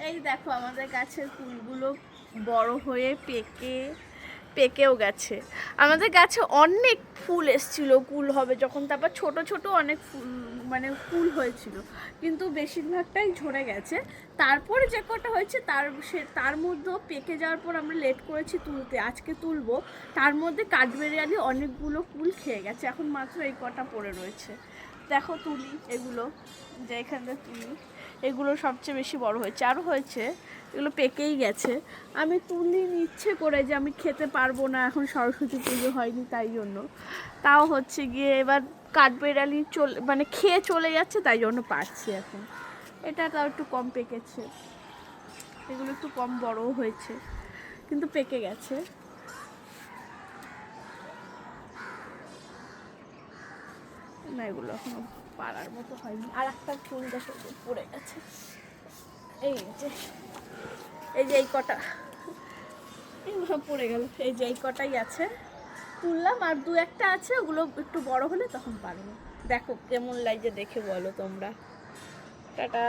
এই দেখো আমাদের গাছের ফুলগুলো বড় হয়ে পেকেও গেছে। আমাদের গাছে অনেক ফুল এসছিল, কুল হবে যখন, তারপর ছোট ছোট অনেক ফুল মানে কুল হয়েছিল, কিন্তু বেশিরভাগটাই ঝরে গেছে। তারপরে যে কটা হয়েছে তার মধ্যেও পেকে যাওয়ার পর আমরা লেট করেছি তুলতে, আজকে তুলবো। তার মধ্যে কাঠবেড়ালি অনেকগুলো কুল খেয়ে গেছে, এখন মাত্র এই কটা পড়ে রয়েছে। দেখো তুলি এগুলো, যে এখানটা তুলি, এগুলো সবচেয়ে বেশি বড় হয়েছে, আরও হয়েছে, এগুলো পেকেই গেছে। আমি তুলি ইচ্ছে করে, যে আমি খেতে পারবো না, এখন সরস্বতী পুজো হয়নি তাই জন্য। তাও হচ্ছে গিয়ে এবার কাঠবেড়ালি মানে খেয়ে চলে যাচ্ছে, তাই জন্য পারছি এখন। এটা তাও একটু কম পেকেছে, এগুলো একটু কম বড়ও হয়েছে, কিন্তু পেকে গেছে। না, এগুলো এখনো পাড়ার মতো হয়নি। আর একটা ফুল দেখো পড়ে গেছে, এই যে এই কটা পড়ে গেল, এই যে এই কটাই আছে, তুললাম। আর দু একটা আছে, ওগুলো একটু বড় হলে তখন পারবো। দেখো কেমন লাগছে দেখে বলো তোমরা। টাটা।